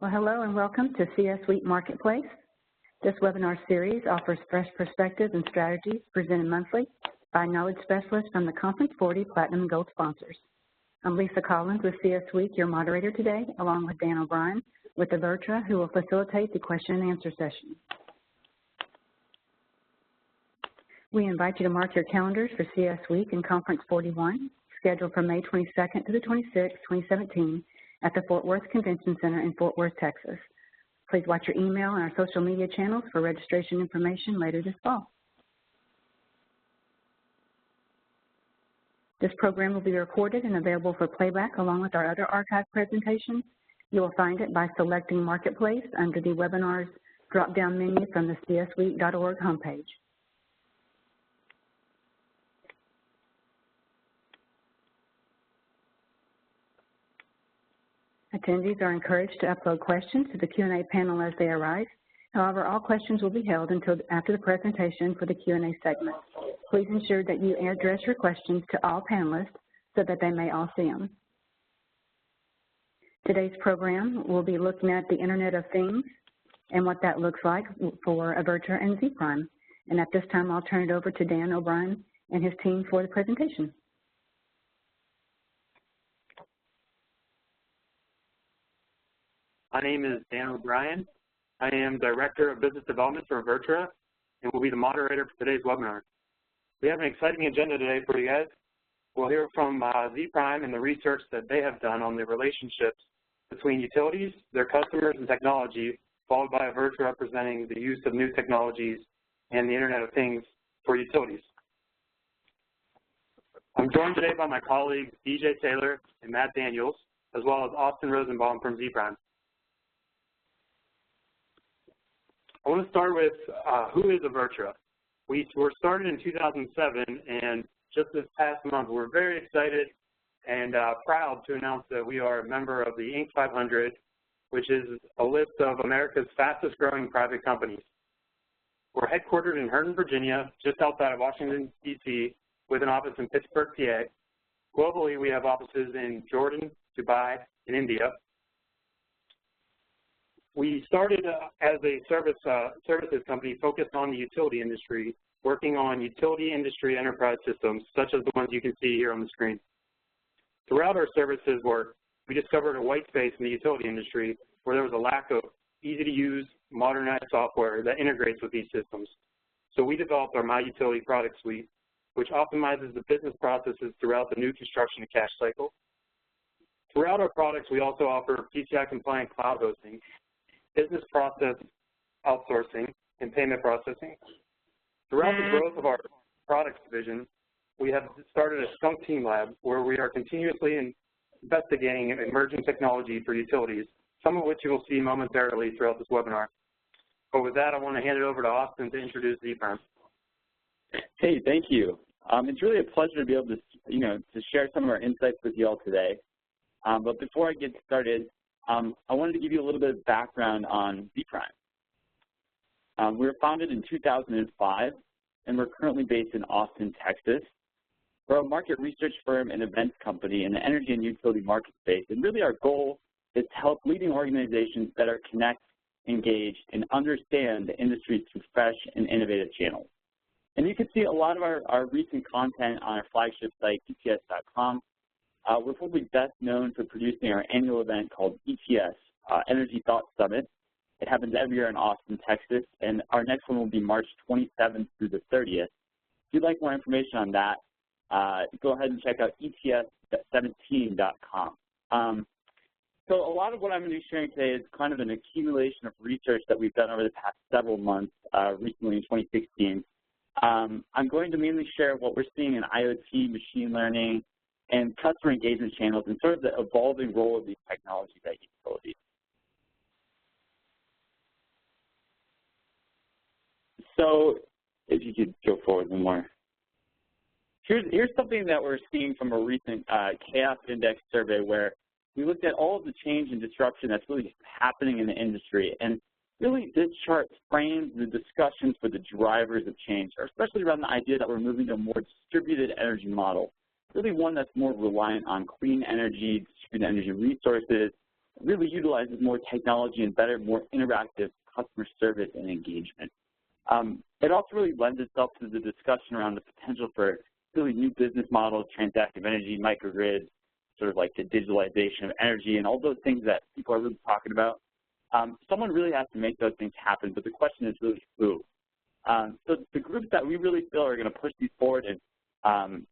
Well, hello and welcome to CS Suite Marketplace. This webinar series offers fresh perspectives and strategies presented monthly by knowledge specialists from the Conference 40 Platinum and Gold sponsors. I'm Lisa Collins with CS Suite, your moderator today, along with Dan O'Brien with Avertra, who will facilitate the question and answer session. We invite you to mark your calendars for CS Week and Conference 41, scheduled from May 22nd to the 26th, 2017, at the Fort Worth Convention Center in Fort Worth, Texas. Please watch your email and our social media channels for registration information later this fall. This program will be recorded and available for playback along with our other archive presentations. You will find it by selecting Marketplace under the Webinars drop-down menu from the csweek.org homepage. Attendees are encouraged to upload questions to the Q&A panel as they arise. However, all questions will be held until after the presentation for the Q&A segment. Please ensure that you address your questions to all panelists so that they may all see them. Today's program will be looking at the Internet of Things and what that looks like for Avertra and ZPryme. And at this time, I'll turn it over to Dan O'Brien and his team for the presentation. My name is Dan O'Brien. I am Director of Business Development for Avertra and will be the moderator for today's webinar. We have an exciting agenda today for you guys. We'll hear from ZPryme and the research that they have done on the relationships between utilities, their customers, and technology, followed by Avertra representing the use of new technologies and the Internet of Things for utilities. I'm joined today by my colleagues DJ Taylor and Matt Daniels, as well as Austin Rosenbaum from ZPryme. I want to start with who is Avertra. We were started in 2007, and just this past month, we're very excited and proud to announce that we are a member of the Inc. 500, which is a list of America's fastest growing private companies. We're headquartered in Herndon, Virginia, just outside of Washington, D.C., with an office in Pittsburgh, PA. Globally, we have offices in Jordan, Dubai, and India. We started as a services company focused on the utility industry, working on utility industry enterprise systems, such as the ones you can see here on the screen. Throughout our services work, we discovered a white space in the utility industry where there was a lack of easy-to-use, modernized software that integrates with these systems. So we developed our My Utility product suite, which optimizes the business processes throughout the new construction and cash cycle. Throughout our products, we also offer PCI-compliant cloud hosting, business process outsourcing, and payment processing. Throughout the growth of our products division, we have started a skunk team lab where we are continuously investigating emerging technology for utilities, some of which you will see momentarily throughout this webinar. But with that, I want to hand it over to Austin to introduce ZPryme. Hey, thank you. It's really a pleasure to be able to, to share some of our insights with you all today. But before I get started, I wanted to give you a little bit of background on ZPryme. We were founded in 2005, and we're currently based in Austin, Texas. We're a market research firm and events company in the energy and utility market space, and really our goal is to help leading organizations better connect, engage, and understand the industry through fresh and innovative channels. And you can see a lot of our recent content on our flagship site, ETS.com. We're probably best known for producing our annual event called ETS, Energy Thought Summit. It happens every year in Austin, Texas, and our next one will be March 27th through the 30th. If you'd like more information on that, go ahead and check out ets17.com. So a lot of what I'm going to be sharing today is kind of an accumulation of research that we've done over the past several months, recently in 2016. I'm going to mainly share what we're seeing in IoT, machine learning, and customer engagement channels, and sort of the evolving role of these technologies at utilities. So if you could go forward one more. Here's something that we're seeing from a recent Chaos Index survey where we looked at all of the change and disruption that's really happening in the industry. And really this chart frames the discussions for the drivers of change, especially around the idea that we're moving to a more distributed energy model. Really one that's more reliant on clean energy, distributed energy resources, really utilizes more technology and better, more interactive customer service and engagement. It also really lends itself to the discussion around the potential for really new business models, transactive energy, microgrids, sort of like the digitalization of energy and all those things that people are really talking about. Someone really has to make those things happen, but the question is really who. So the groups that we really feel are going to push these forward, and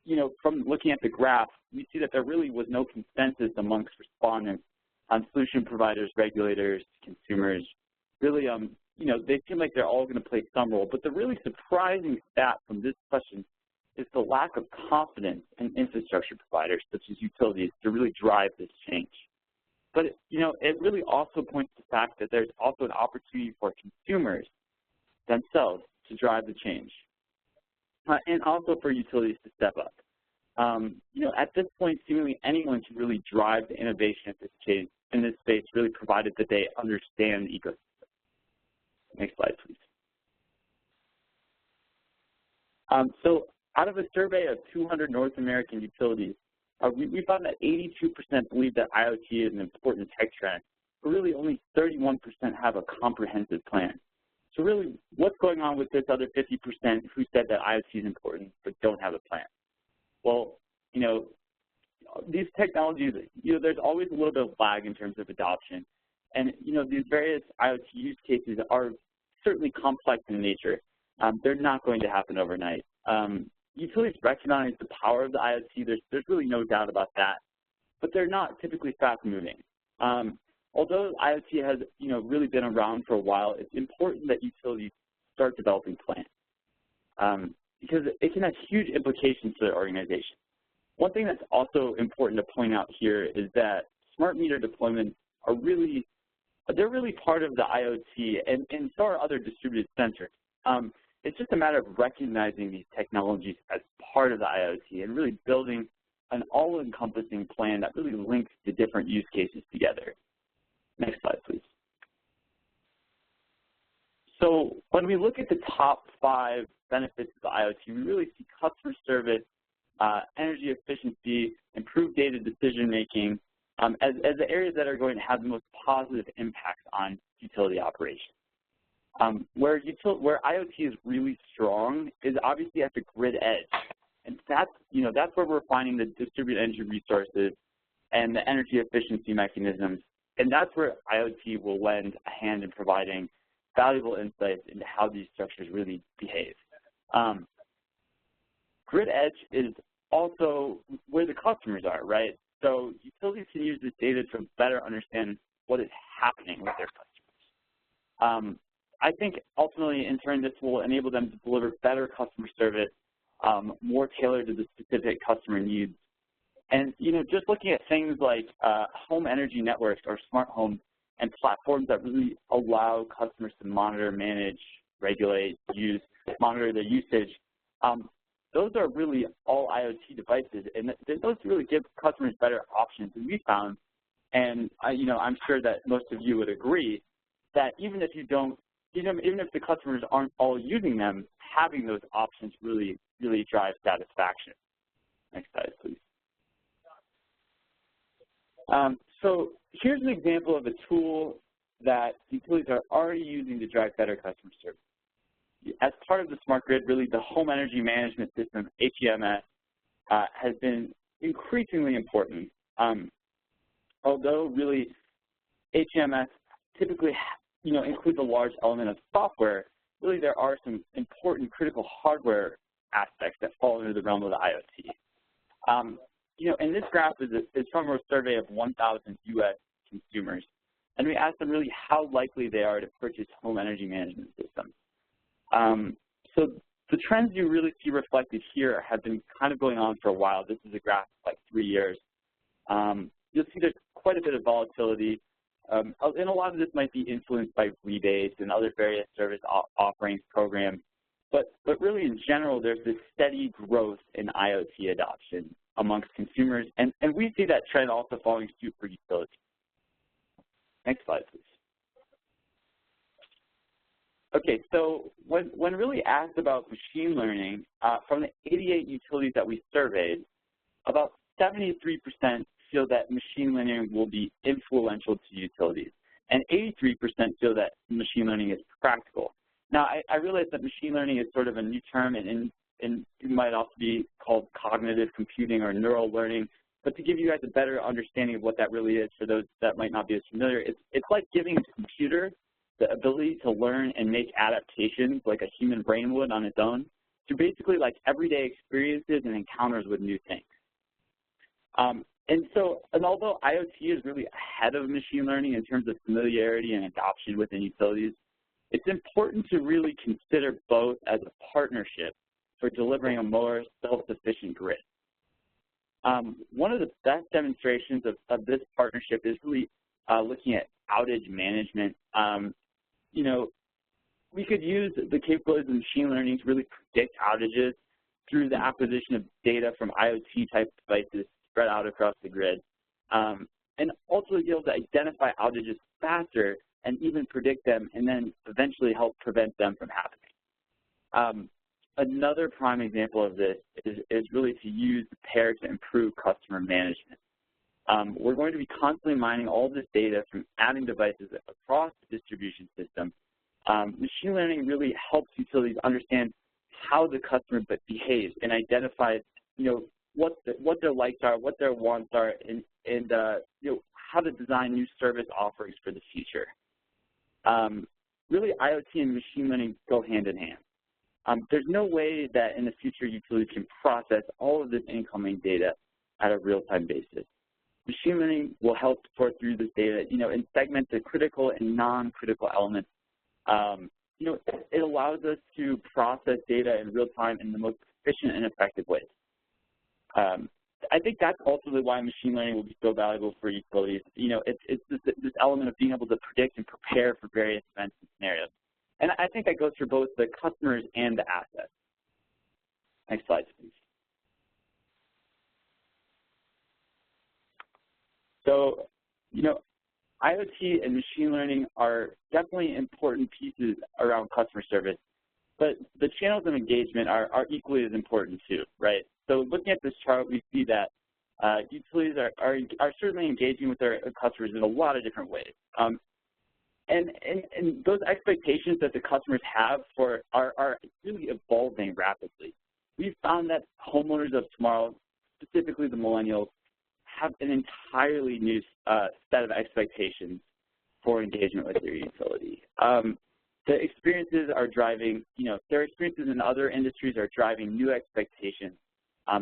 you know, from looking at the graph, we see that there really was no consensus amongst respondents on solution providers, regulators, consumers. Really, you know, they seem like they're all going to play some role. But the really surprising stat from this question is the lack of confidence in infrastructure providers, such as utilities, to really drive this change. But, you know, it really also points to the fact that there's also an opportunity for consumers themselves to drive the change, and also for utilities to step up. You know, at this point, seemingly anyone can really drive the innovation at this case, in this space, really provided that they understand the ecosystem. Next slide, please. So out of a survey of 200 North American utilities, we found that 82% believe that IoT is an important tech trend, but really only 31% have a comprehensive plan. So really, what's going on with this other 50% who said that IoT is important but don't have a plan? Well, you know, these technologies, you know, there's always a little bit of lag in terms of adoption. And, you know, these various IoT use cases are certainly complex in nature. They're not going to happen overnight. Utilities recognize the power of the IoT. There's really no doubt about that. But they're not typically fast-moving. Although IoT has, you know, really been around for a while, it's important that utilities start developing plans because it can have huge implications to their organization. One thing that's also important to point out here is that smart meter deployments are really, they're really part of the IoT, and so are other distributed sensors. It's just a matter of recognizing these technologies as part of the IoT and really building an all-encompassing plan that really links the different use cases together. Next slide, please. So when we look at the top 5 benefits of the IoT, we really see customer service, energy efficiency, improved data decision-making as the areas that are going to have the most positive impact on utility operations. Where IoT is really strong is obviously at the grid edge, and that's, you know, that's where we're finding the distributed energy resources and the energy efficiency mechanisms, and that's where IoT will lend a hand in providing valuable insights into how these structures really behave. Grid edge is also where the customers are, right? So utilities can use this data to better understand what is happening with their customers. I think ultimately, in turn, this will enable them to deliver better customer service, more tailored to the specific customer needs. And, you know, just looking at things like home energy networks or smart homes and platforms that really allow customers to monitor, manage, regulate, monitor their usage, those are really all IoT devices, and those really give customers better options. And we found, and you know, I'm sure that most of you would agree, that even if you don't, even if the customers aren't all using them, having those options really drives satisfaction. Next slide, please. So here's an example of a tool that utilities are already using to drive better customer service. As part of the smart grid, really the home energy management system, HEMS, has been increasingly important. Although really HEMS typically, you know, includes a large element of software, really there are some important critical hardware aspects that fall into the realm of the IoT. You know, and this graph is from a survey of 1,000 U.S. consumers, and we asked them really how likely they are to purchase home energy management systems. So the trends you really see reflected here have been kind of going on for a while. This is a graph of like 3 years. You'll see there's quite a bit of volatility, and a lot of this might be influenced by rebates and other various service offerings programs. But really, in general, there's this steady growth in IoT adoption amongst consumers, and we see that trend also following suit for utilities. Next slide, please. Okay, so when really asked about machine learning, from the 88 utilities that we surveyed, about 73% feel that machine learning will be influential to utilities, and 83% feel that machine learning is practical. Now, I realize that machine learning is sort of a new term, and it might also be called cognitive computing or neural learning. But to give you guys a better understanding of what that really is for those that might not be as familiar, it's like giving a computer the ability to learn and make adaptations like a human brain would on its own through basically like everyday experiences and encounters with new things. And although IoT is really ahead of machine learning in terms of familiarity and adoption within utilities, it's important to really consider both as a partnership for delivering a more self-sufficient grid. One of the best demonstrations of this partnership is really looking at outage management. You know, we could use the capabilities of machine learning to really predict outages through the acquisition of data from IoT-type devices spread out across the grid, and also be able to identify outages faster and even predict them and then eventually help prevent them from happening. Another prime example of this is really to use the pair to improve customer management. We're going to be constantly mining all this data from adding devices across the distribution system. Machine learning really helps utilities understand how the customer behaves and identify, you know, what their likes are, what their wants are, and you know, how to design new service offerings for the future. Really, IoT and machine learning go hand in hand. There's no way that in the future utilities can process all of this incoming data at a real-time basis. Machine learning will help sort through this data, you know, and segment the critical and non-critical elements. You know, it allows us to process data in real time in the most efficient and effective ways. I think that's ultimately why machine learning will be so valuable for utilities. You know, it's this element of being able to predict and prepare for various events and scenarios. And I think that goes for both the customers and the assets. Next slide, please. So, you know, IoT and machine learning are definitely important pieces around customer service, but the channels of engagement are equally as important too, right? So looking at this chart, we see that utilities are certainly engaging with their customers in a lot of different ways. And those expectations that the customers have are really evolving rapidly. We've found that homeowners of tomorrow, specifically the millennials, have an entirely new set of expectations for engagement with their utility. The experiences are driving, you know, their experiences in other industries are driving new expectations.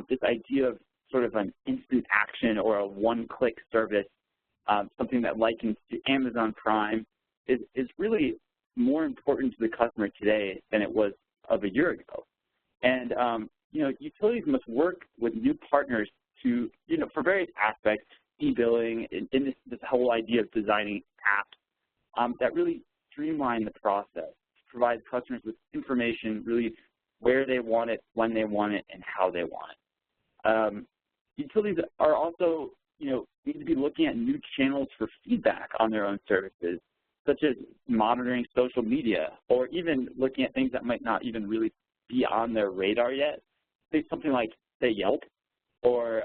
This idea of sort of an instant action or a one-click service, something that likens to Amazon Prime, is really more important to the customer today than it was of a year ago. And, you know, utilities must work with new partners to, you know, for various aspects, e-billing, and this whole idea of designing apps that really streamline the process, provide customers with information really where they want it, when they want it, and how they want it. Utilities are also, you know, need to be looking at new channels for feedback on their own services, such as monitoring social media, or even looking at things that might not even really be on their radar yet. Say something like, say, Yelp, or,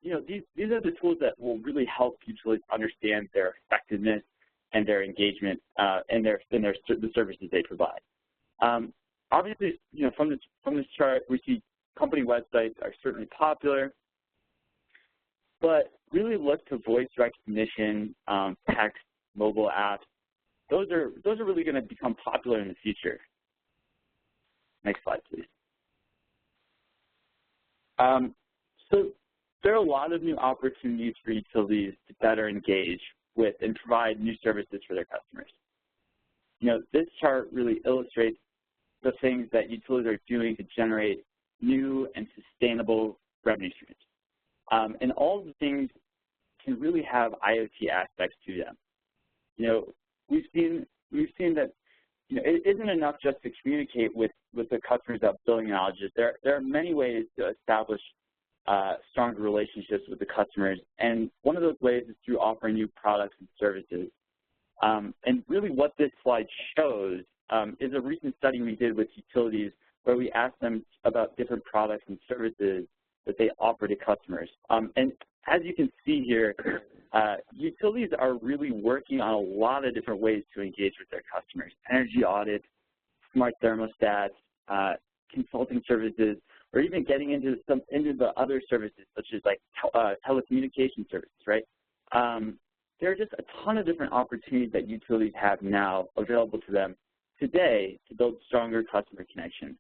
you know, these are the tools that will really help utilities understand their effectiveness and their engagement and the services they provide. Obviously, you know, from this chart, we see company websites are certainly popular, but really look to voice recognition, text, mobile apps. Those are really going to become popular in the future. Next slide, please. So there are a lot of new opportunities for utilities to better engage with and provide new services for their customers. You know, this chart really illustrates the things that utilities are doing to generate new and sustainable revenue streams. And all of the things can really have IoT aspects to them. You know, we've seen that, you know, it isn't enough just to communicate with the customers about billing outages. There are many ways to establish stronger relationships with the customers, and one of those ways is through offering new products and services. And really what this slide shows is a recent study we did with utilities where we asked them about different products and services that they offer to customers. And as you can see here, utilities are really working on a lot of different ways to engage with their customers: energy audits, smart thermostats, consulting services, or even getting into the other services such as like telecommunication services, right? There are just a ton of different opportunities that utilities have now available to them today to build stronger customer connections.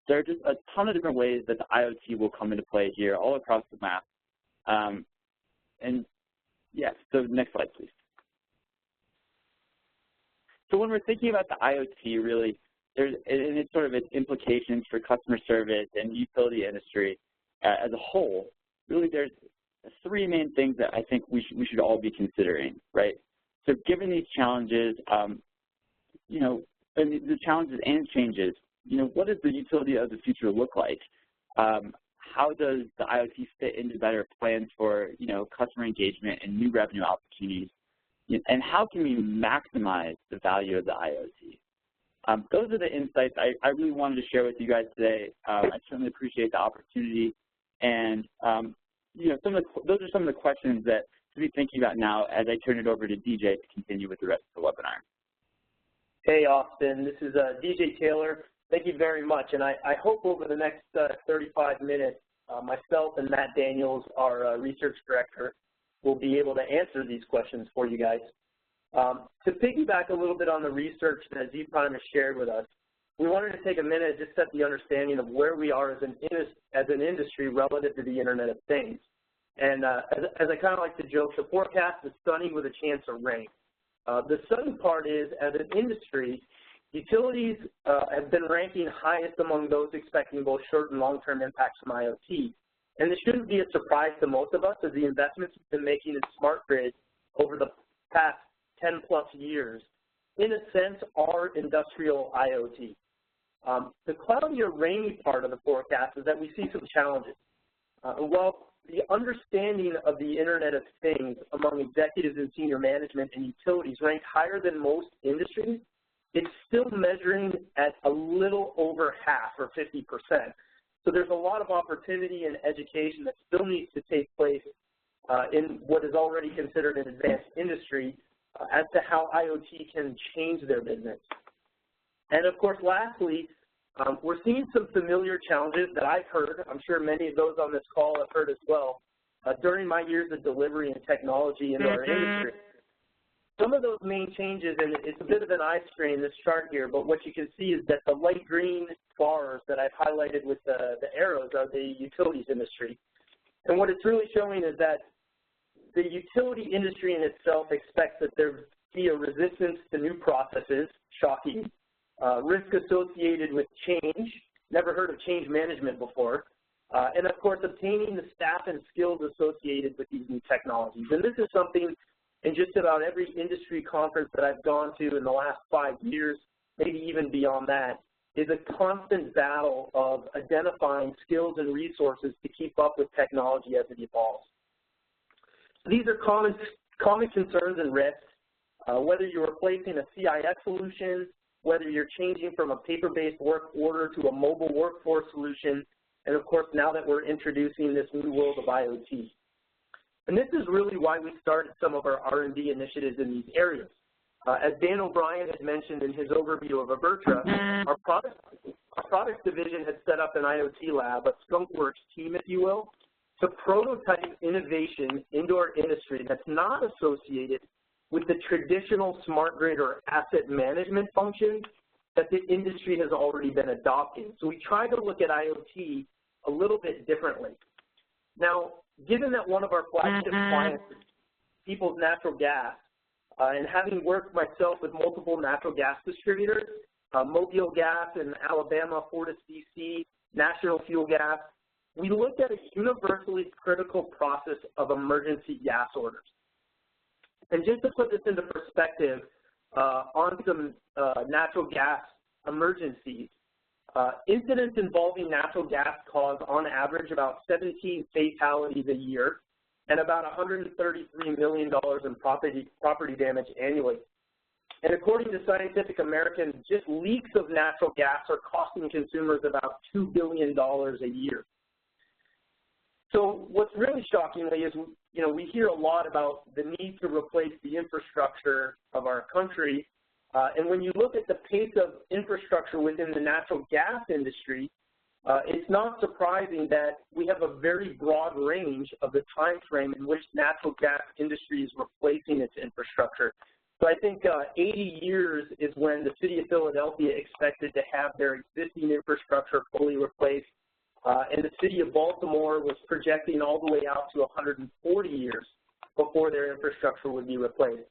There are just a ton of different ways that the IoT will come into play here all across the map. And yes, so next slide, please. So when we're thinking about the IoT, really, and it's sort of its implications for customer service and utility industry as a whole, really there's three main things that I think we should all be considering, right? So given these challenges, you know, and the challenges and changes, you know, what does the utility of the future look like? How does the IoT fit into better plans for, you know, customer engagement and new revenue opportunities? And how can we maximize the value of the IoT? Those are the insights I really wanted to share with you guys today. I certainly appreciate the opportunity. And, you know, those are some of the questions that to be thinking about now as I turn it over to DJ to continue with the rest of the webinar. Hey, Austin. This is DJ Taylor. Thank you very much. And I hope over the next 35 minutes, myself and Matt Daniels, our research director, will be able to answer these questions for you guys. To piggyback a little bit on the research that ZPryme has shared with us, we wanted to take a minute to just set the understanding of where we are as an industry relative to the Internet of Things. And as I kind of like to joke, the forecast is sunny with a chance of rain. The sunny part is, as an industry, utilities have been ranking highest among those expecting both short and long-term impacts from IoT. And this shouldn't be a surprise to most of us, as the investments we've been making in smart grids over the past 10-plus years, in a sense, are industrial IoT. The cloudy or rainy part of the forecast is that we see some challenges. While the understanding of the Internet of Things among executives and senior management and utilities ranked higher than most industries, it's still measuring at a little over half, or 50%. So there's a lot of opportunity and education that still needs to take place in what is already considered an advanced industry as to how IoT can change their business. And of course, lastly, we're seeing some familiar challenges that I've heard. I'm sure many of those on this call have heard as well during my years of delivery and technology in our industry. Some of those main changes, and it's a bit of an eye strain, this chart here, but what you can see is that the light green bars that I've highlighted with the arrows are the utilities industry. And what it's really showing is that the utility industry in itself expects that there be a resistance to new processes, shocking, risk associated with change, never heard of change management before, and of course obtaining the staff and skills associated with these new technologies. And this is something in just about every industry conference that I've gone to in the last 5 years, maybe even beyond that, is a constant battle of identifying skills and resources to keep up with technology as it evolves. These are common concerns and risks, whether you're replacing a CIS solution, whether you're changing from a paper-based work order to a mobile workforce solution, and of course now that we're introducing this new world of IoT. And this is really why we started some of our R&D initiatives in these areas. As Dan O'Brien had mentioned in his overview of Avertra, our products division had set up an IoT lab, a skunkworks team, if you will, to prototype innovation into our industry that's not associated with the traditional smart grid or asset management functions that the industry has already been adopting. So we try to look at IoT a little bit differently. Now, given that one of our flagship clients is People's Natural Gas, and having worked myself with multiple natural gas distributors, Mobile Gas in Alabama, Fortis, DC, National Fuel Gas, we looked at a universally critical process of emergency gas orders. And just to put this into perspective, on some natural gas emergencies, incidents involving natural gas cause, on average, about 17 fatalities a year and about $133 million in property damage annually. And according to Scientific American, just leaks of natural gas are costing consumers about $2 billion a year. So what's really shockingly is, we hear a lot about the need to replace the infrastructure of our country. And when you look at the pace of infrastructure within the natural gas industry, it's not surprising that we have a very broad range of the time frame in which natural gas industry is replacing its infrastructure. So I think 80 years is when the city of Philadelphia expected to have their existing infrastructure fully replaced. And the city of Baltimore was projecting all the way out to 140 years before their infrastructure would be replaced.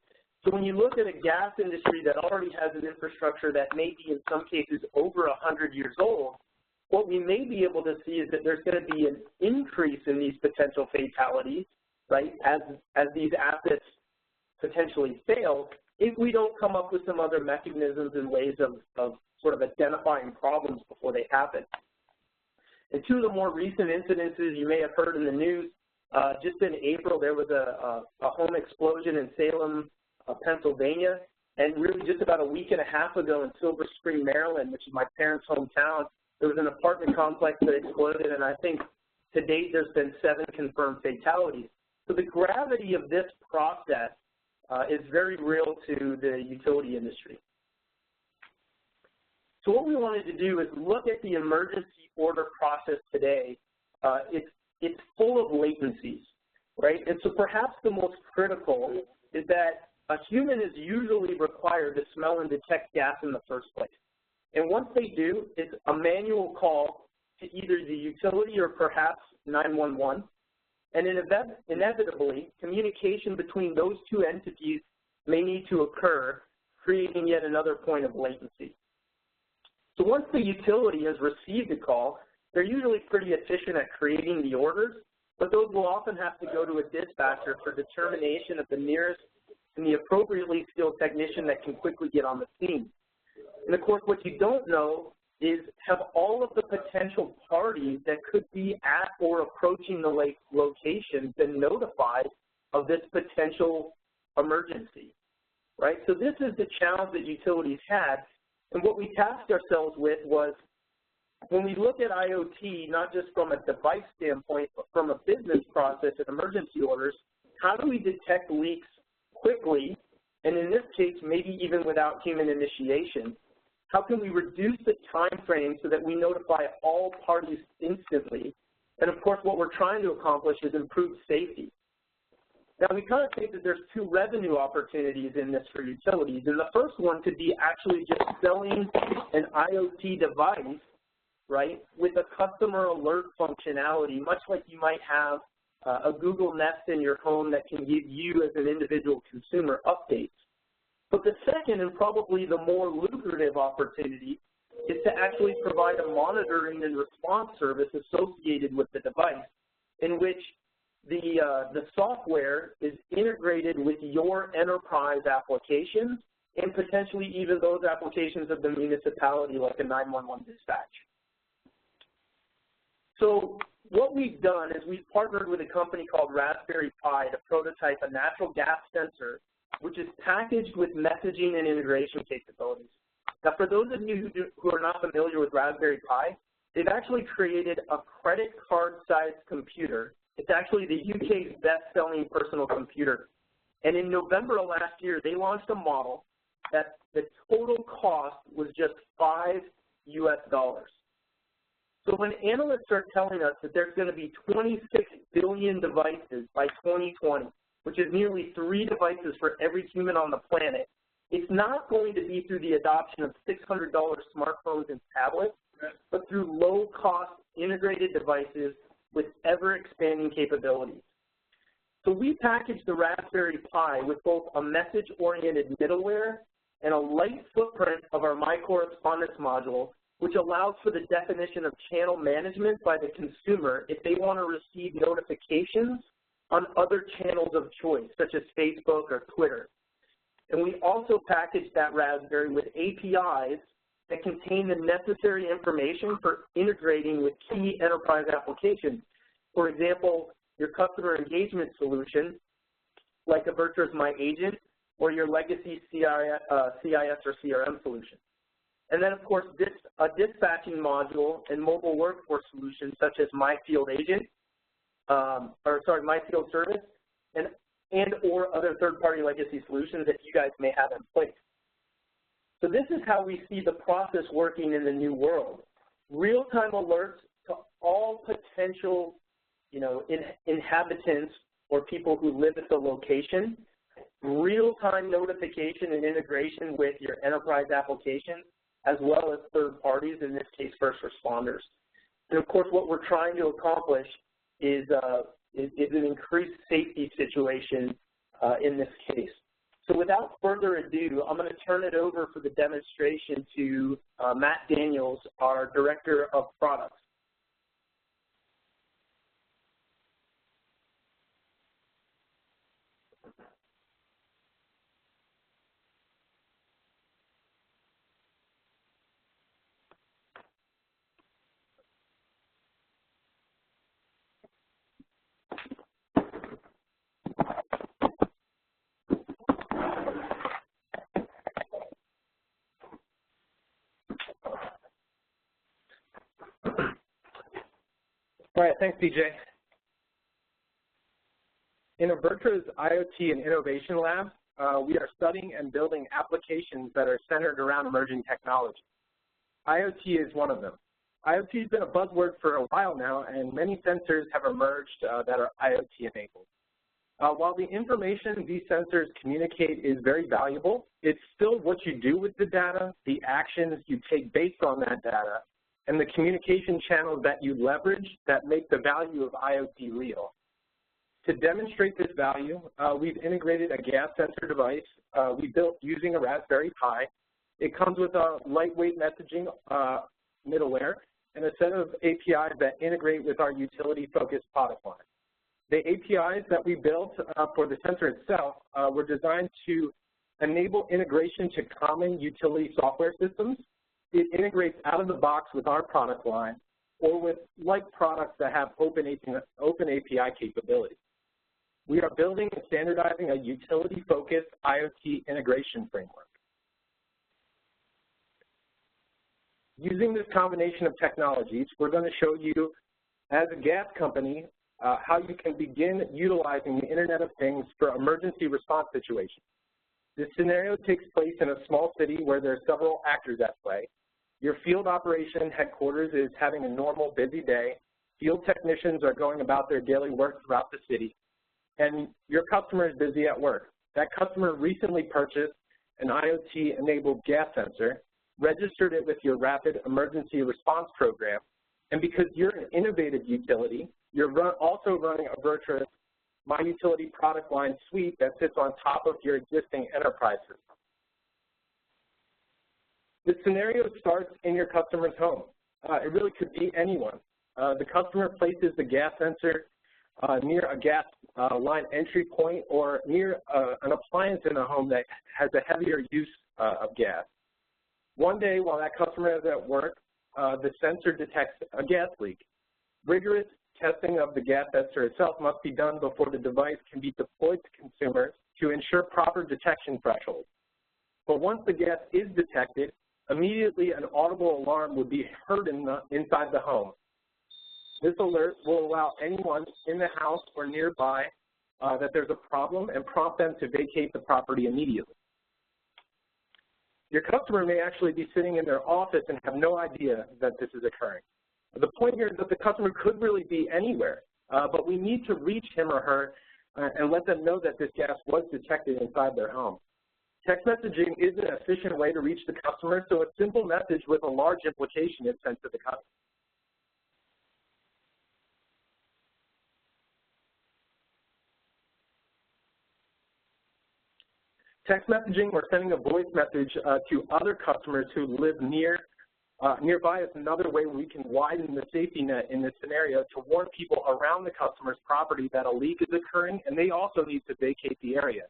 So when you look at a gas industry that already has an infrastructure that may be in some cases over 100 years old, what we may be able to see is that there's going to be an increase in these potential fatalities, right, as these assets potentially fail, if we don't come up with some other mechanisms and ways of sort of identifying problems before they happen. And two of the more recent incidences you may have heard in the news, just in April there was a home explosion in Salem, Pennsylvania, and really just about a week and a half ago in Silver Spring, Maryland, which is my parents' hometown, there was an apartment complex that exploded, and I think to date there's been 7 confirmed fatalities. So the gravity of this process is very real to the utility industry. So what we wanted to do is look at the emergency order process today. It's full of latencies, right? And so perhaps the most critical is that a human is usually required to smell and detect gas in the first place. And once they do, it's a manual call to either the utility or perhaps 911. And inevitably, communication between those two entities may need to occur, creating yet another point of latency. So once the utility has received a call, they're usually pretty efficient at creating the orders, but those will often have to go to a dispatcher for determination of the nearest and the appropriately skilled technician that can quickly get on the scene. And of course, what you don't know is have all of the potential parties that could be at or approaching the location been notified of this potential emergency, right? So this is the challenge that utilities had. And what we tasked ourselves with was, when we look at IoT, not just from a device standpoint, but from a business process and emergency orders, how do we detect leaks quickly, and in this case, maybe even without human initiation? How can we reduce the time frame so that we notify all parties instantly? And of course, what we're trying to accomplish is improve safety. Now, we kind of think that there's 2 revenue opportunities in this for utilities, and the first one could be actually just selling an IoT device, right, with a customer alert functionality, much like you might have a Google Nest in your home that can give you as an individual consumer updates. But the second, and probably the more lucrative opportunity, is to actually provide a monitoring and response service associated with the device, in which the software is integrated with your enterprise applications and potentially even those applications of the municipality, like a 911 dispatch. So what we've done is we've partnered with a company called Raspberry Pi to prototype a natural gas sensor, which is packaged with messaging and integration capabilities. Now, for those of you who are not familiar with Raspberry Pi, they've actually created a credit card-sized computer. It's actually the UK's best-selling personal computer. And in November of last year, they launched a model that the total cost was just $5 US. So when analysts are telling us that there's going to be 26 billion devices by 2020, which is nearly 3 devices for every human on the planet, it's not going to be through the adoption of $600 smartphones and tablets, but through low-cost integrated devices with ever-expanding capabilities. So we packaged the Raspberry Pi with both a message-oriented middleware and a light footprint of our My Correspondence module, which allows for the definition of channel management by the consumer if they want to receive notifications on other channels of choice, such as Facebook or Twitter. And we also packaged that Raspberry with APIs that contain the necessary information for integrating with key enterprise applications. For example, your customer engagement solution, like Avertra's My Agent, or your legacy CIS or CRM solution. And then, of course, a dispatching module and mobile workforce solutions such as My Field Agent, MySelfService, and or other third-party legacy solutions that you guys may have in place. So this is how we see the process working in the new world. Real-time alerts to all potential, inhabitants or people who live at the location, real-time notification and integration with your enterprise applications, as well as third parties, in this case, first responders. And of course, what we're trying to accomplish is an increased safety situation in this case. So without further ado, I'm going to turn it over for the demonstration to Matt Daniels, our Director of Products. All right, thanks, DJ. In Avertra's IoT and Innovation Lab, we are studying and building applications that are centered around emerging technology. IoT is one of them. IoT has been a buzzword for a while now, and many sensors have emerged that are IoT-enabled. While the information these sensors communicate is very valuable, it's still what you do with the data, the actions you take based on that data, and the communication channels that you leverage that make the value of IoT real. To demonstrate this value, we've integrated a gas sensor device we built using a Raspberry Pi. It comes with a lightweight messaging middleware and a set of APIs that integrate with our utility-focused product line. The APIs that we built for the sensor itself were designed to enable integration to common utility software systems. It integrates out of the box with our product line or with like products that have open API capability. We are building and standardizing a utility-focused IoT integration framework. Using this combination of technologies, we're going to show you, as a gas company, how you can begin utilizing the Internet of Things for emergency response situations. This scenario takes place in a small city where there are several actors at play. Your field operation headquarters is having a normal busy day. Field technicians are going about their daily work throughout the city. And your customer is busy at work. That customer recently purchased an IoT-enabled gas sensor, registered it with your rapid emergency response program, and because you're an innovative utility, you're also running Avertra's My Utility product line suite that sits on top of your existing enterprise system. This scenario starts in your customer's home. It really could be anyone. The customer places the gas sensor near a gas line entry point or near an appliance in the home that has a heavier use of gas. One day while that customer is at work, the sensor detects a gas leak. Rigorous testing of the gas sensor itself must be done before the device can be deployed to consumers to ensure proper detection thresholds. But once the gas is detected, immediately an audible alarm would be heard inside the home. This alert will allow anyone in the house or nearby that there's a problem and prompt them to vacate the property immediately. Your customer may actually be sitting in their office and have no idea that this is occurring. The point here is that the customer could really be anywhere, but we need to reach him or her and let them know that this gas was detected inside their home. Text messaging is an efficient way to reach the customer, so a simple message with a large implication is sent to the customer. Text messaging or sending a voice message to other customers who live nearby is another way we can widen the safety net in this scenario to warn people around the customer's property that a leak is occurring and they also need to vacate the area.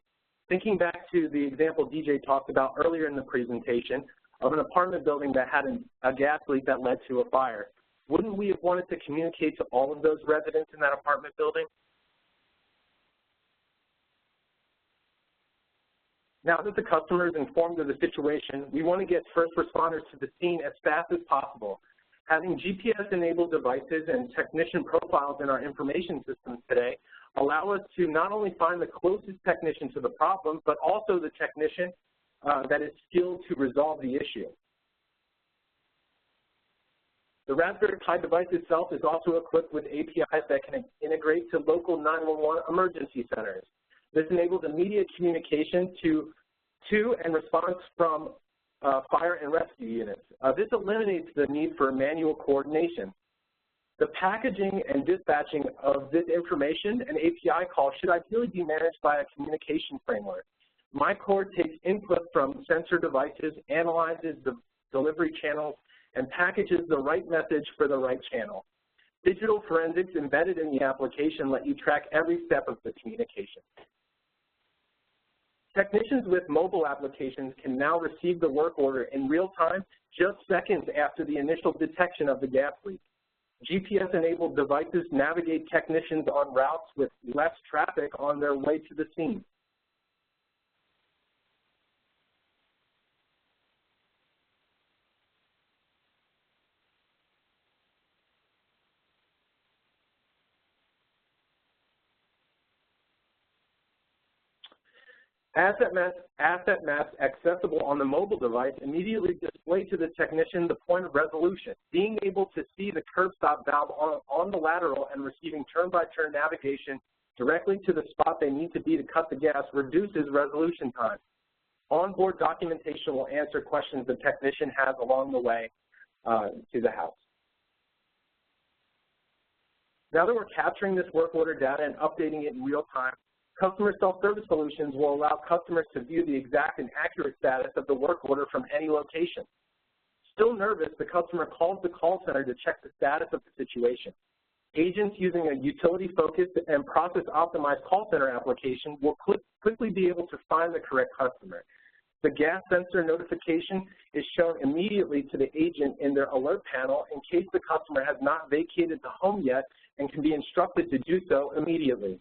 Thinking back to the example DJ talked about earlier in the presentation of an apartment building that had a gas leak that led to a fire, wouldn't we have wanted to communicate to all of those residents in that apartment building? Now that the customer is informed of the situation, we want to get first responders to the scene as fast as possible. Having GPS-enabled devices and technician profiles in our information systems today allow us to not only find the closest technician to the problem, but also the technician that is skilled to resolve the issue. The Raspberry Pi device itself is also equipped with APIs that can integrate to local 911 emergency centers. This enables immediate communication to and response from fire and rescue units. This eliminates the need for manual coordination. The packaging and dispatching of this information and API call should ideally be managed by a communication framework. MyCore takes input from sensor devices, analyzes the delivery channels, and packages the right message for the right channel. Digital forensics embedded in the application let you track every step of the communication. Technicians with mobile applications can now receive the work order in real time, just seconds after the initial detection of the gas leak. GPS-enabled devices navigate technicians on routes with less traffic on their way to the scene. Asset maps accessible on the mobile device immediately display to the technician the point of resolution. Being able to see the curb stop valve on the lateral and receiving turn-by-turn navigation directly to the spot they need to be to cut the gas reduces resolution time. Onboard documentation will answer questions the technician has along the way to the house. Now that we're capturing this work order data and updating it in real time, customer self-service solutions will allow customers to view the exact and accurate status of the work order from any location. Still nervous, the customer calls the call center to check the status of the situation. Agents using a utility-focused and process-optimized call center application will quickly be able to find the correct customer. The gas sensor notification is shown immediately to the agent in their alert panel in case the customer has not vacated the home yet and can be instructed to do so immediately.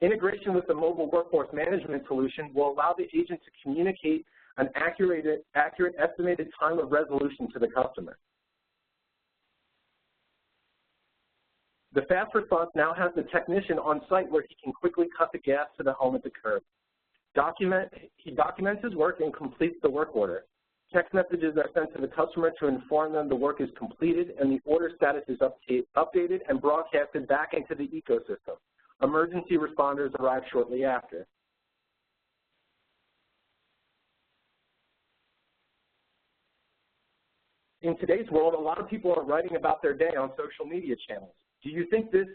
Integration with the mobile workforce management solution will allow the agent to communicate an accurate estimated time of resolution to the customer. The fast response now has the technician on site where he can quickly cut the gas to the home at the curb. He documents his work and completes the work order. Text messages are sent to the customer to inform them the work is completed and the order status is updated and broadcasted back into the ecosystem. Emergency responders arrive shortly after. In today's world, a lot of people are writing about their day on social media channels. Do you think this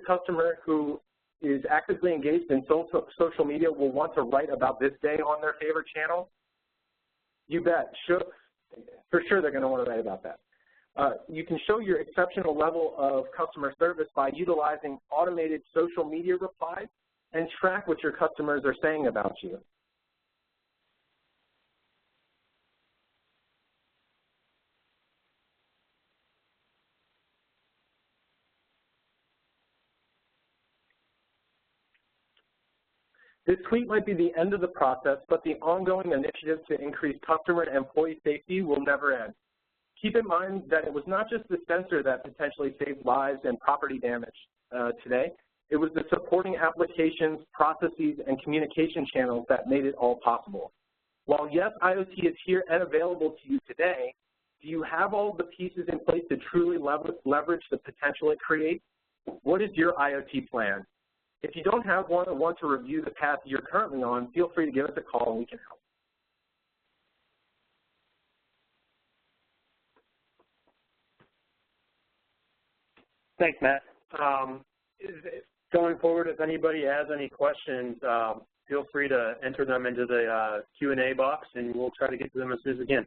customer who is actively engaged in social media will want to write about this day on their favorite channel? You bet. For sure they're going to want to write about that. You can show your exceptional level of customer service by utilizing automated social media replies and track what your customers are saying about you. This tweet might be the end of the process, but the ongoing initiative to increase customer and employee safety will never end. Keep in mind that it was not just the sensor that potentially saved lives and property damage today. It was the supporting applications, processes, and communication channels that made it all possible. While yes, IoT is here and available to you today, do you have all the pieces in place to truly leverage the potential it creates? What is your IoT plan? If you don't have one or want to review the path you're currently on, feel free to give us a call and we can help. Thanks, Matt. Going forward, if anybody has any questions, feel free to enter them into the Q&A box, and we'll try to get to them as soon as we can.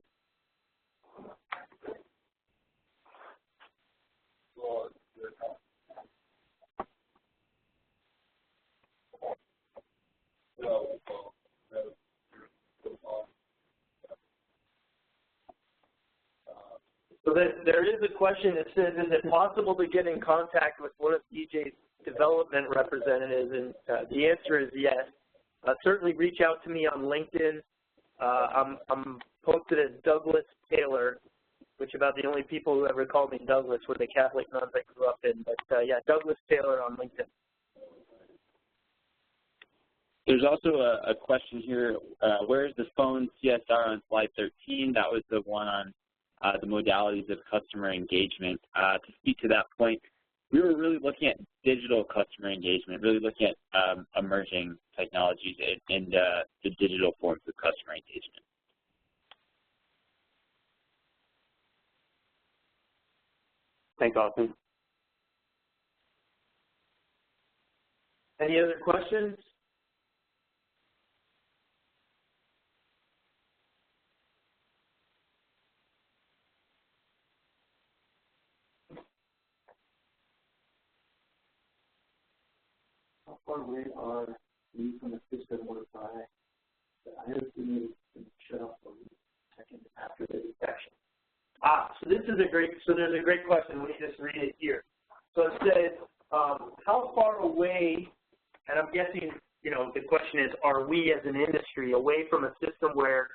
So there is a question that says, is it possible to get in contact with one of DJ's development representatives? And the answer is yes. certainly reach out to me on LinkedIn. I'm posted as Douglas Taylor, which about the only people who ever called me Douglas were the Catholic nuns I grew up in. But yeah, Douglas Taylor on LinkedIn. There's also a question here, where is the phone CSR on slide 13? That was the one on the modalities of customer engagement. To speak to that point, we were really looking at digital customer engagement, really looking at emerging technologies and the digital forms of customer engagement. Thanks, Austin. Any other questions? How far away are we from the system whereby the IoT can shut off a second after the detection? So this is there's a great question. Let me just read it here. So it says, how far away, and I'm guessing, the question is, are we as an industry away from a system where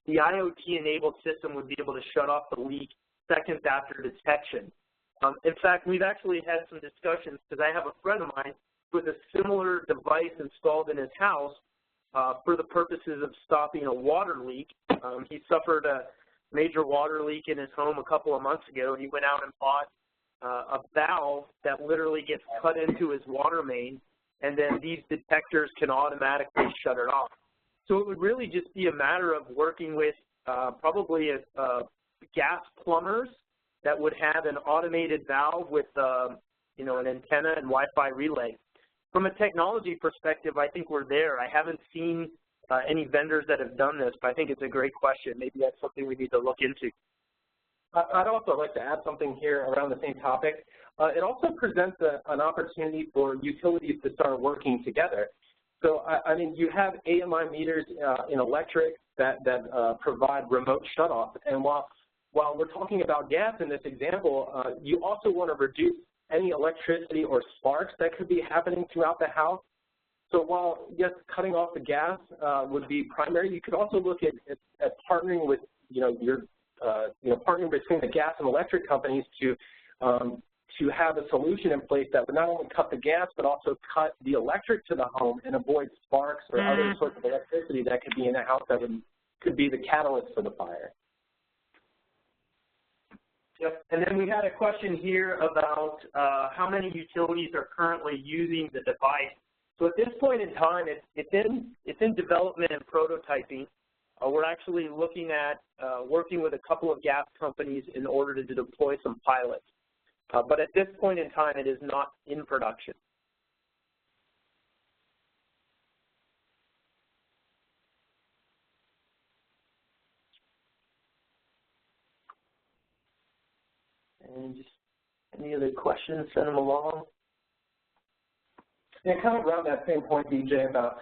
the IoT-enabled system would be able to shut off the leak seconds after detection? In fact, we've actually had some discussions because I have a friend of mine with a similar device installed in his house for the purposes of stopping a water leak. He suffered a major water leak in his home a couple of months ago, and he went out and bought a valve that literally gets cut into his water main, and then these detectors can automatically shut it off. So it would really just be a matter of working with probably gas plumbers that would have an automated valve with an antenna and Wi-Fi relay. From a technology perspective, I think we're there. I haven't seen any vendors that have done this, but I think it's a great question. Maybe that's something we need to look into. I'd also like to add something here around the same topic. It also presents an opportunity for utilities to start working together. So, I mean, you have AMI meters in electric that provide remote shutoff. And while we're talking about gas in this example, you also want to reduce any electricity or sparks that could be happening throughout the house. So while, yes, cutting off the gas would be primary, you could also look at partnering with, partnering between the gas and electric companies to have a solution in place that would not only cut the gas, but also cut the electric to the home and avoid sparks or other sorts of electricity that could be in the house that could be the catalyst for the fire. Yep. And then we had a question here about how many utilities are currently using the device. So at this point in time, it's in development and prototyping. We're actually looking at working with a couple of gas companies in order to deploy some pilots. But at this point in time, it is not in production. And just any other questions, send them along. Yeah, kind of around that same point, DJ, about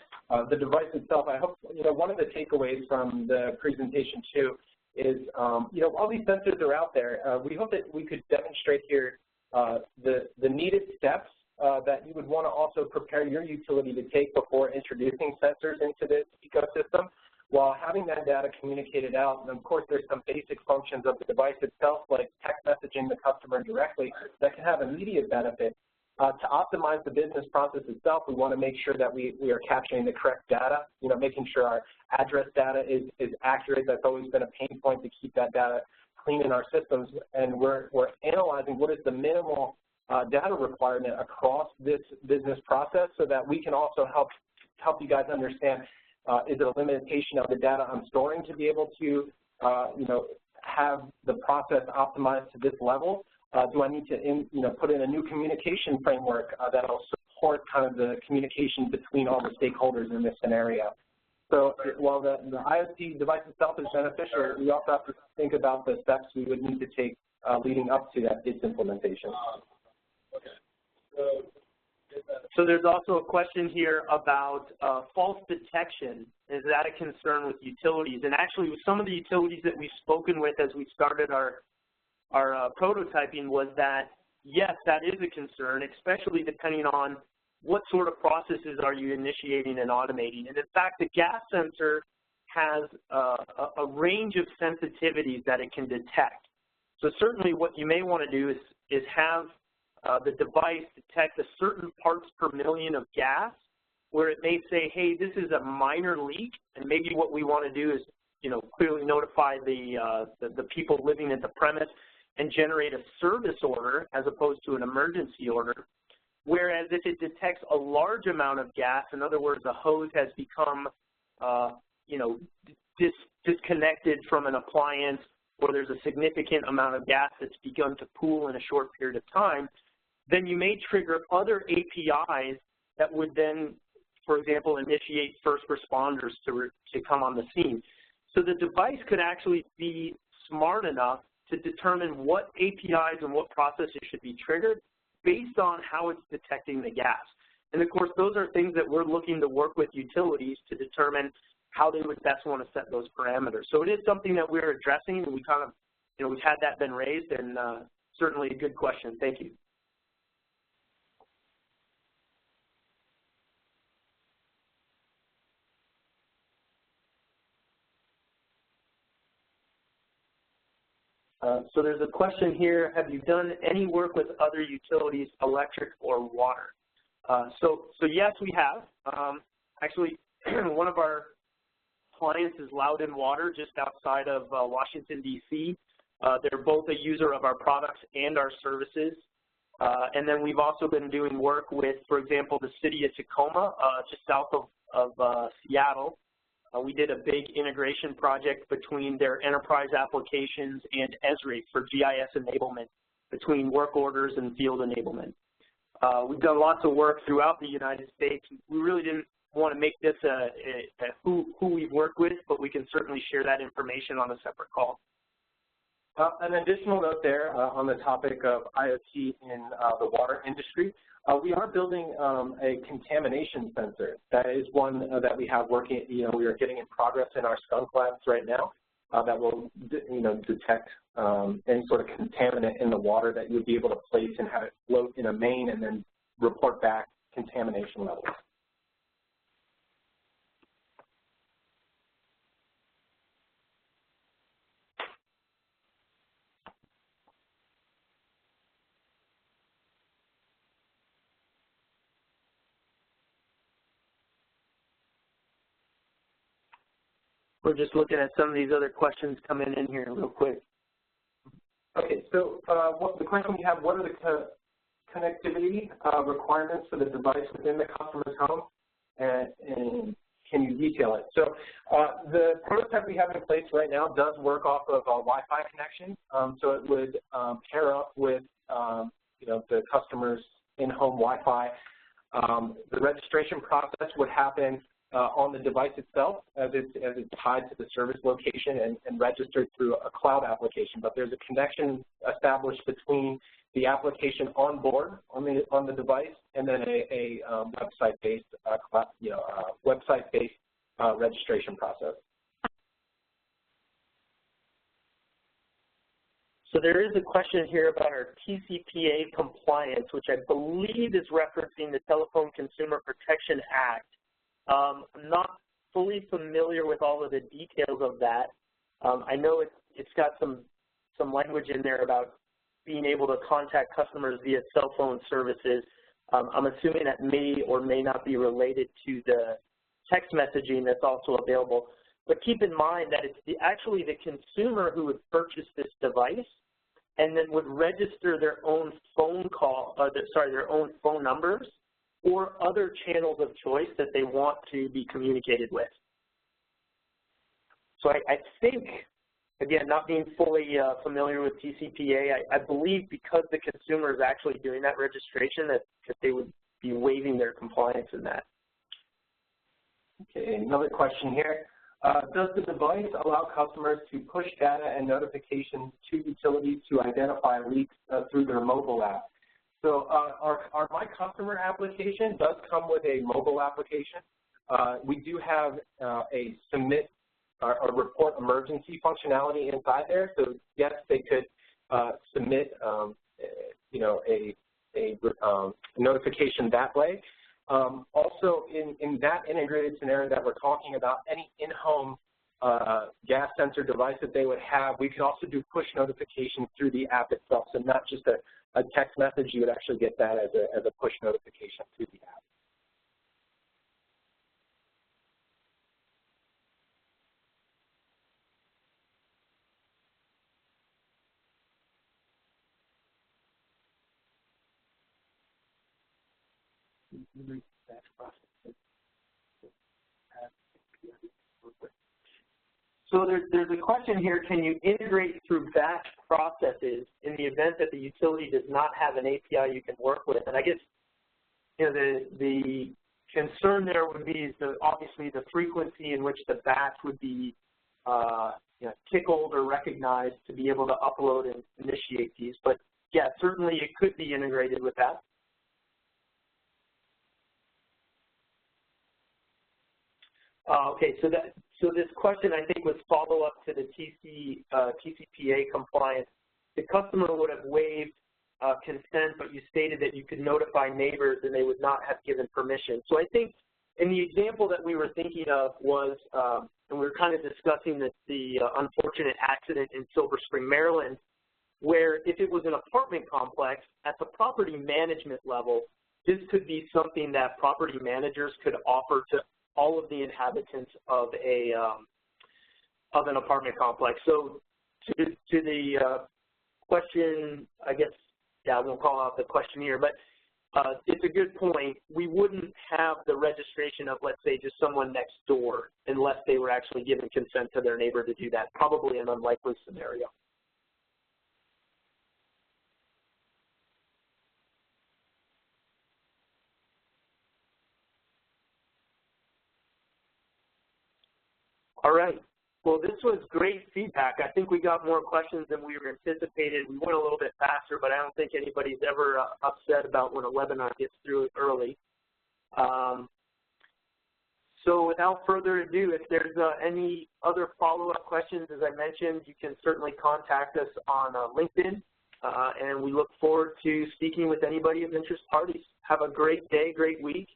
the device itself, I hope, one of the takeaways from the presentation too is, all these sensors are out there. We hope that we could demonstrate here the needed steps that you would want to also prepare your utility to take before introducing sensors into this ecosystem, while having that data communicated out. And of course, there's some basic functions of the device itself, like text messaging the customer directly, that can have immediate benefit. To optimize the business process itself, we want to make sure that we are capturing the correct data, making sure our address data is accurate. That's always been a pain point, to keep that data clean in our systems. And we're analyzing what is the minimal data requirement across this business process, so that we can also help you guys understand, is it a limitation of the data I'm storing to be able to, have the process optimized to this level? Do I need to, put in a new communication framework that'll support kind of the communication between all the stakeholders in this scenario? So while the IoT device itself is beneficial, we also have to think about the steps we would need to take leading up to its implementation. So there's also a question here about false detection. Is that a concern with utilities? And actually, with some of the utilities that we've spoken with as we started our prototyping, was that, yes, that is a concern, especially depending on what sort of processes are you initiating and automating? And in fact, the gas sensor has a range of sensitivities that it can detect. So certainly what you may want to do is have the device detect a certain parts per million of gas, where it may say, hey, this is a minor leak, and maybe what we want to do is, you know, clearly notify the people living at the premise and generate a service order as opposed to an emergency order. Whereas if it detects a large amount of gas, in other words, the hose has become, you know, disconnected from an appliance, or there's a significant amount of gas that's begun to pool in a short period of time, then you may trigger other APIs that would then, for example, initiate first responders to come on the scene. So the device could actually be smart enough to determine what APIs and what processes should be triggered based on how it's detecting the gas. And of course, those are things that we're looking to work with utilities to determine how they would best want to set those parameters. So it is something that we're addressing, and we kind of, you know, we've had that been raised, and certainly a good question. Thank you. So there's a question here, have you done any work with other utilities, electric or water? So yes, we have. Actually, one of our clients is Loudoun Water, just outside of Washington, D.C. They're both a user of our products and our services. And then we've also been doing work with, for example, the city of Tacoma, just south of Seattle. We did a big integration project between their enterprise applications and Esri for GIS enablement between work orders and field enablement. We've done lots of work throughout the United States. We really didn't want to make this who we've worked with, but we can certainly share that information on a separate call. An additional note there on the topic of IoT in the water industry. We are building a contamination sensor. That is one that we have working, you know, we are getting in progress in our skunk labs right now that will, you know, detect any sort of contaminant in the water that you would be able to place and have it float in a main and then report back contamination levels. We're just looking at some of these other questions coming in here real quick. Okay, so the question we have, what are the connectivity requirements for the device within the customer's home, and can you detail it? So the prototype we have in place right now does work off of a Wi-Fi connection, so it would pair up with you know, the customer's in-home Wi-Fi. The registration process would happen on the device itself as it's tied to the service location and registered through a cloud application. But there's a connection established between the application on board on the device and then a website-based website-based registration process. So there is a question here about our TCPA compliance, which I believe is referencing the Telephone Consumer Protection Act. I'm not fully familiar with all of the details of that. I know it's got some language in there about being able to contact customers via cell phone services. I'm assuming that may or may not be related to the text messaging that's also available. But keep in mind that it's actually the consumer who would purchase this device and then would register their own phone call, their own phone numbers or other channels of choice that they want to be communicated with. So I think, again, not being fully familiar with TCPA, I believe because the consumer is actually doing that registration that they would be waiving their compliance in that. Okay, another question here. Does the device allow customers to push data and notifications to utilities to identify leaks through their mobile app? So our My Customer application does come with a mobile application. We do have a submit or report emergency functionality inside there. So yes, they could submit, you know, a notification that way. Also, in that integrated scenario that we're talking about, any in-home gas sensor device that they would have, we could also do push notifications through the app itself. So not just a text message, you would actually get that as a push notification through the app. So there's a question here, can you integrate through batch processes in the event that the utility does not have an API you can work with? And I guess, you know, the concern there would be obviously the frequency in which the batch would be you know, tickled or recognized to be able to upload and initiate these. But yeah, certainly it could be integrated with that. Okay, so this question I think was follow up to the TCPA compliance. The customer would have waived consent, but you stated that you could notify neighbors and they would not have given permission. So I think in the example that we were thinking of was, and we were kind of discussing the unfortunate accident in Silver Spring, Maryland, where if it was an apartment complex, at the property management level, this could be something that property managers could offer to all of the inhabitants of an apartment complex. So to the question, I guess, yeah, I won't call out the questionnaire, but it's a good point. We wouldn't have the registration of, let's say, just someone next door unless they were actually given consent to their neighbor to do that, probably an unlikely scenario. All right. Well, this was great feedback. I think we got more questions than we were anticipated. We went a little bit faster, but I don't think anybody's ever upset about when a webinar gets through early. So without further ado, if there's any other follow-up questions, as I mentioned, you can certainly contact us on LinkedIn, and we look forward to speaking with anybody of interest parties. Have a great day, great week,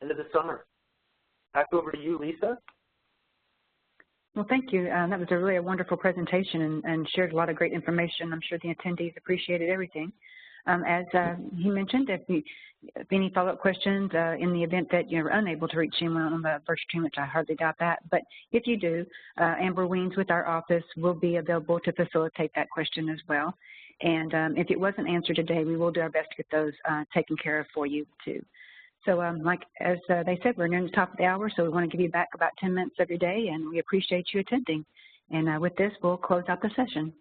end of the summer. Back over to you, Lisa. Well, thank you. That was a wonderful presentation and shared a lot of great information. I'm sure the attendees appreciated everything. As he mentioned, if any follow-up questions in the event that you're unable to reach him on the virtual team, which I hardly doubt that, but if you do, Amber Weens with our office will be available to facilitate that question as well. And if it wasn't answered today, we will do our best to get those taken care of for you too. So like as they said, we're near the top of the hour, so we want to give you back about 10 minutes every day, and we appreciate you attending. And with this, we'll close out the session.